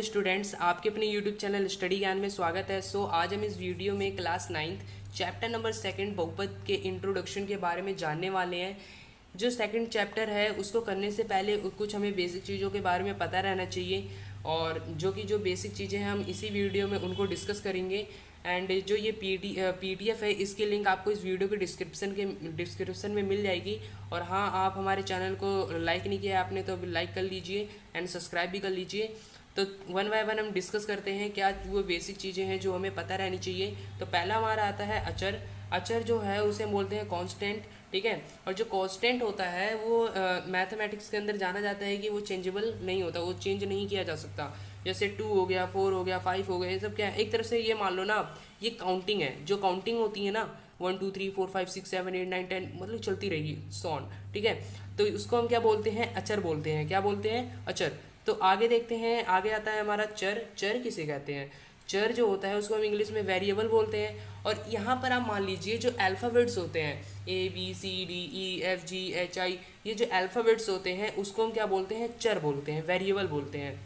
Students, आपके अपने YouTube channel study ज्ञान में स्वागत है। आज हम इस वीडियो में क्लास 9th चैप्टर नंबर 2 बहुपद के इंट्रोडक्शन के बारे में जानने वाले हैं। जो सेकंड चैप्टर है उसको करने से पहले कुछ हमें बेसिक चीज़ों के बारे में पता रहना चाहिए, और जो बेसिक चीज़ें हैं हम इसी वीडियो में उनको डिस्कस करेंगे। एंड जो ये PDF है, इसकी लिंक आपको इस वीडियो के डिस्क्रिप्शन में मिल जाएगी। और हाँ, आप हमारे चैनल को लाइक नहीं किया आपने तो लाइक कर लीजिए एंड सब्सक्राइब भी कर लीजिए। तो वन बाय वन हम डिस्कस करते हैं क्या वो बेसिक चीज़ें हैं जो हमें पता रहनी चाहिए। तो पहला हमारा आता है अचर। अचर जो है उसे हम बोलते हैं कांस्टेंट, ठीक है। और जो कांस्टेंट होता है वो मैथमेटिक्स के अंदर जाना जाता है कि वो चेंजेबल नहीं होता, वो चेंज नहीं किया जा सकता। जैसे 2 हो गया, 4 हो गया, 5 हो गया, ये सब क्या है, एक तरह से ये मान लो ना, ये काउंटिंग है। जो काउंटिंग होती है ना 1 2 3 4 5 6 7 8 9 10 मतलब चलती रहेगी सॉन, ठीक है। तो उसको हम क्या बोलते हैं, अचर बोलते हैं। क्या बोलते हैं, अचर। तो आगे देखते हैं, आगे आता है हमारा चर। चर किसे कहते हैं, चर जो होता है उसको हम इंग्लिश में वेरिएबल बोलते हैं। और यहाँ पर आप मान लीजिए जो अल्फ़ाबेट्स होते हैं ABCDEFGHI, ये जो अल्फ़ाबेट्स होते हैं उसको हम क्या बोलते हैं, चर बोलते हैं, वेरिएबल बोलते हैं।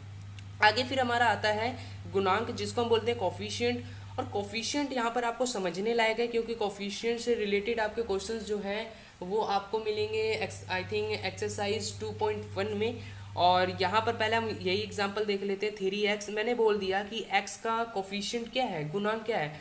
आगे फिर हमारा आता है गुणांक, जिसको हम बोलते हैं कोफिशिएंट। और कोफिशिएंट यहाँ पर आपको समझने लायक है, क्योंकि कोफिशिएंट से रिलेटेड आपके क्वेश्चंस जो हैं वो आपको मिलेंगे आई थिंक एक्सरसाइज 2.1 में। और यहाँ पर पहले हम यही एग्जांपल देख लेते हैं। 3x मैंने बोल दिया कि x का कोफिशिएंट क्या है, गुणांक क्या है।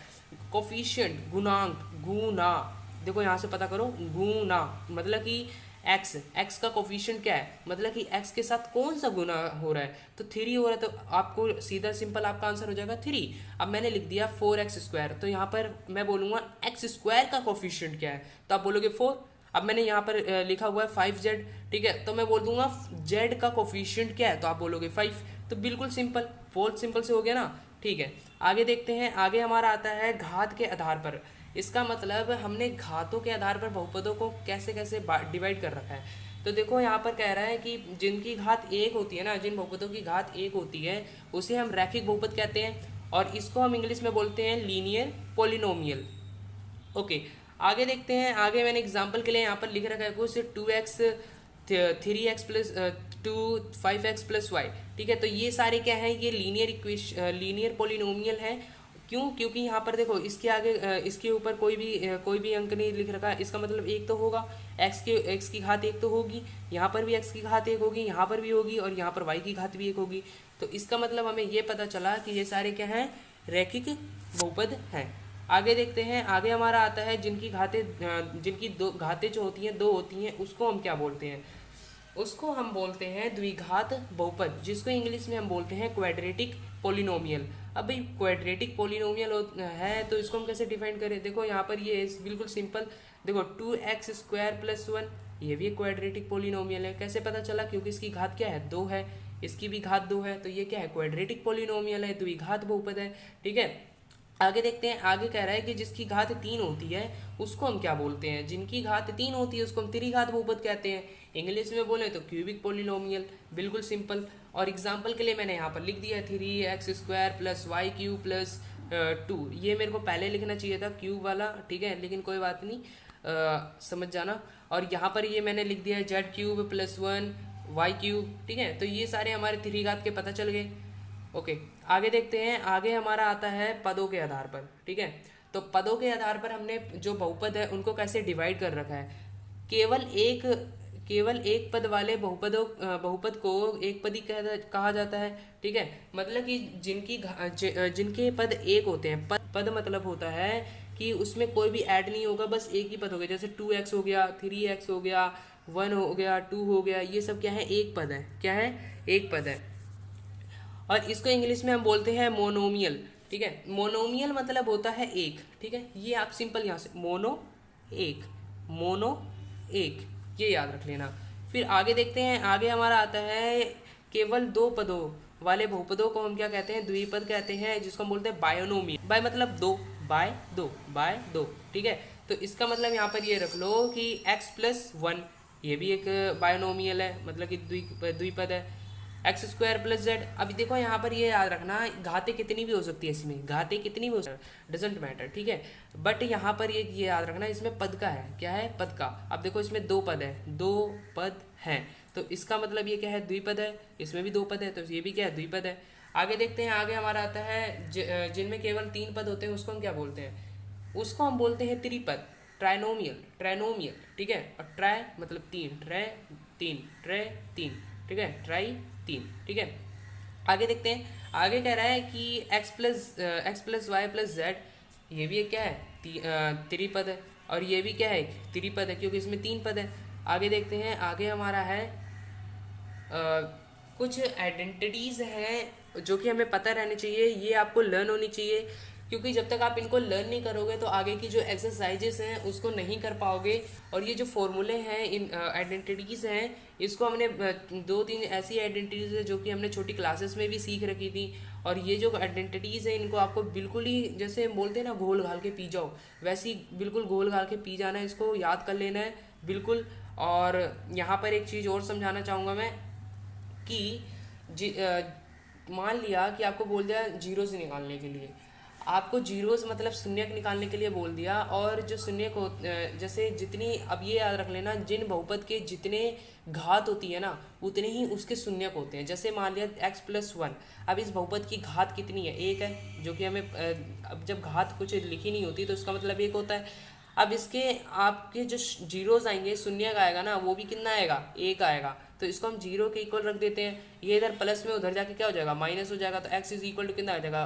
कोफिशिएंट गुणांक, गुना, देखो यहाँ से पता करो, गुना मतलब कि x का कोफिशिएंट क्या है, मतलब कि x के साथ कौन सा गुना हो रहा है। तो 3 हो रहा है, तो आपको सीधा सिंपल आपका आंसर हो जाएगा 3। अब मैंने लिख दिया 4x², तो यहाँ पर मैं बोलूँगा x² का कोफिशिएंट क्या है, तो आप बोलोगे 4। अब मैंने यहाँ पर लिखा हुआ है 5z, ठीक है, तो मैं बोल दूंगा z का कोफिशिएंट क्या है, तो आप बोलोगे 5। तो बिल्कुल सिंपल, बहुत सिंपल से हो गया ना, ठीक है। आगे देखते हैं, आगे हमारा आता है घात के आधार पर। इसका मतलब हमने घातों के आधार पर बहुपदों को कैसे कैसे डिवाइड कर रखा है। तो देखो यहाँ पर कह रहा है कि जिनकी घात 1 होती है ना, जिन बहुपदों की घात 1 होती है उसे हम रैखिक बहुपद कहते हैं, और इसको हम इंग्लिश में बोलते हैं लीनियर पोलिनोमियल। ओके, आगे देखते हैं। आगे मैंने एग्जांपल के लिए यहाँ पर लिख रखा है कुछ 2x 3x plus 2 5x plus y, ठीक है। तो ये सारे क्या हैं, ये लीनियर पोलिनोमियल है। क्यों, क्योंकि यहाँ पर देखो इसके आगे इसके ऊपर कोई भी अंक नहीं लिख रखा, इसका मतलब 1 तो होगा, x की घात 1 तो होगी, यहाँ पर भी x की घात 1 होगी, यहाँ पर भी होगी, और यहाँ पर y की घात भी 1 होगी। तो इसका मतलब हमें ये पता चला कि ये सारे क्या हैं, रैखिक बहुपद हैं। आगे देखते हैं, आगे हमारा आता है जिनकी दो घातें जो होती हैं 2 होती हैं, उसको हम क्या बोलते हैं, उसको हम बोलते हैं द्विघात बहुपद, जिसको इंग्लिश में हम बोलते हैं क्वाड्रेटिक पोलिनोमियल। अब भाई क्वाड्रेटिक पोलिनोमियल है तो इसको हम कैसे डिफाइन करें। देखो यहाँ पर ये बिल्कुल सिंपल, देखो 2x² प्लस 1, ये भी एक क्वाड्रेटिक पोलिनोमियल है। कैसे पता चला, क्योंकि इसकी घात क्या है, 2 है, इसकी भी घात 2 है, तो ये क्या है, क्वाड्रेटिक पोलिनोमियल है, द्विघात बहुपद है, ठीक है। आगे देखते हैं, आगे कह रहा है कि जिसकी घात 3 होती है उसको हम क्या बोलते हैं, जिनकी घात 3 होती है उसको हम त्रिघात बहुपद कहते हैं। इंग्लिश में बोले तो क्यूबिक पोलिनोमियल, बिल्कुल सिंपल। और एग्जांपल के लिए मैंने यहाँ पर लिख दिया 3x² प्लस y³ प्लस 2। ये मेरे को पहले लिखना चाहिए था क्यूब वाला, ठीक है, लेकिन कोई बात नहीं, समझ जाना। और यहाँ पर ये मैंने लिख दिया है z³ प्लस 1 y³, ठीक है। तो ये सारे हमारे त्रिघात के पता चल गए। ओके, आगे देखते हैं, आगे हमारा आता है पदों के आधार पर, ठीक है। तो पदों के आधार पर हमने जो बहुपद है उनको कैसे डिवाइड कर रखा है। केवल एक पद वाले बहुपद को एक पदी कहा जाता है, ठीक है। मतलब कि जिनके पद 1 होते हैं, पद मतलब होता है कि उसमें कोई भी ऐड नहीं होगा, बस एक ही पद हो गया। जैसे 2x हो गया, 3x हो गया, 1 हो गया, 2 हो गया, ये सब क्या है, एक पद है, क्या है, एक पद है। और इसको इंग्लिश में हम बोलते हैं मोनोमियल, ठीक है। मोनोमियल मतलब होता है एक, ठीक है। ये आप सिंपल यहाँ से मोनो एक, ये याद रख लेना। फिर आगे देखते हैं, आगे हमारा आता है केवल 2 पदों वाले बहुपदों को हम क्या कहते हैं, द्विपद कहते हैं, जिसको हम बोलते हैं बायोनोमियल। बाय मतलब 2, बाय 2, ठीक है। तो इसका मतलब यहाँ पर ये रख लो कि x प्लस 1, ये भी एक बायोनोमियल है, मतलब कि द्विपद है। x² plus z। अभी देखो यहाँ पर ये याद रखना, घातें कितनी भी हो सकती है, इसमें घातें कितनी भी हो सकती है, डजेंट मैटर, ठीक है। बट यहाँ पर ये याद रखना, इसमें पद का है, क्या है, पद का। अब देखो इसमें 2 पद है, 2 पद हैं, तो इसका मतलब ये क्या है, द्विपद है। इसमें भी 2 पद है, तो ये भी क्या है, द्विपद है। आगे देखते हैं, आगे हमारा आता है जिनमें केवल 3 पद होते हैं उसको हम क्या बोलते हैं, उसको हम बोलते हैं त्रिपद, ट्राइनोमियल, ट्राइनोमियल, ठीक है। और ट्राई मतलब तीन, ट्राई तीन, ट्राई तीन, ठीक है, ट्राई तीन, ठीक है। आगे देखते हैं, आगे कह रहा है कि x plus Y plus Z, ये भी एक क्या है, त्रिपद है, और ये भी क्या है, त्रिपद है, क्योंकि इसमें 3 पद है। आगे देखते हैं, आगे हमारा है कुछ आइडेंटिटीज़ हैं जो कि हमें पता रहनी चाहिए, ये आपको लर्न होनी चाहिए, क्योंकि जब तक आप इनको लर्न नहीं करोगे तो आगे की जो एक्सरसाइजेस हैं उसको नहीं कर पाओगे। और ये जो फॉर्मूले हैं, इन आइडेंटिटीज़ हैं, इसको हमने 2-3 ऐसी आइडेंटिटीज़ है जो कि हमने छोटी क्लासेस में भी सीख रखी थी। और ये जो आइडेंटिटीज़ हैं इनको आपको बिल्कुल ही, जैसे बोलते हैं ना, घोल घाल के पी जाओ, वैसी बिल्कुल घोल घाल के पी जाना है, इसको याद कर लेना है बिल्कुल। और यहाँ पर एक चीज़ और समझाना चाहूँगा मैं कि मान लिया कि आपको बोल दिया जीरोस निकालने के लिए, आपको जीरोस मतलब शून्यक निकालने के लिए बोल दिया, और जो शून्यक हो जैसे जितनी, अब ये याद रख लेना, जिन बहुपद के जितने घात होती है ना उतने ही उसके शून्यक होते हैं। जैसे मान लिया x+1, अब इस बहुपद की घात कितनी है, 1 है, जो कि हमें अब जब घात कुछ लिखी नहीं होती तो इसका मतलब 1 होता है। अब इसके आपके जो जीरोस आएंगे, शून्यक आएगा ना, वो भी कितना आएगा, 1 आएगा, तो इसको हम जीरो के इक्वल रख देते हैं। ये इधर प्लस में उधर जाके क्या हो जाएगा, माइनस हो जाएगा, तो x इज इक्वल टू कितना आ जाएगा,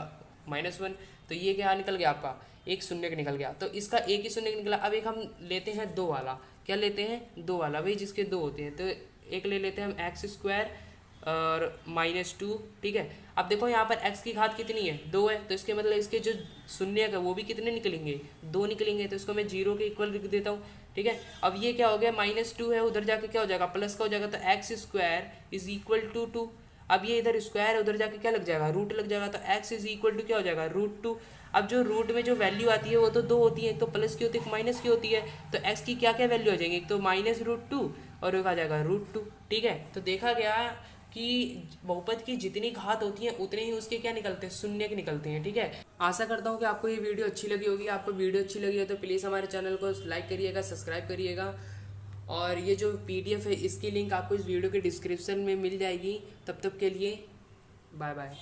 -1। तो ये क्या निकल गया आपका, एक शून्य का निकल गया, तो इसका एक ही शून्य निकला। अब एक हम लेते हैं 2 वाला, क्या लेते हैं, 2 वाला, भाई जिसके 2 होते हैं, तो एक ले लेते हैं हम x² और -2, ठीक है। अब देखो यहाँ पर x की घात कितनी है, 2 है, तो इसके मतलब इसके जो शून्य है वो भी कितने निकलेंगे, 2 निकलेंगे, तो इसको मैं जीरो के इक्वल लिख देता हूँ, ठीक है। अब ये क्या हो गया, -2 है, उधर जाके क्या हो जाएगा, प्लस का हो जाएगा, तो x² इज इक्वल टू 2। अब ये इधर स्क्वायर है, उधर जाके क्या लग जाएगा, रूट लग जाएगा, तो x इज इक्वल टू क्या हो जाएगा, √2। अब जो रूट में जो वैल्यू आती है वो तो 2 होती है, एक तो प्लस की होती है, एक माइनस की होती है, तो x की क्या क्या वैल्यू आ जाएगी, एक तो -√2 और एक आ जाएगा √2, ठीक है। तो देखा गया कि बहुपद की जितनी घात होती है उतने ही उसके क्या निकलते हैं, शून्य के निकलते हैं, ठीक है। आशा करता हूँ कि आपको ये वीडियो अच्छी लगी होगी। आपको वीडियो अच्छी लगी है तो प्लीज़ हमारे चैनल को लाइक करिएगा, सब्सक्राइब करिएगा, और ये जो PDF है इसकी लिंक आपको इस वीडियो के डिस्क्रिप्शन में मिल जाएगी। तब तक के लिए बाय बाय।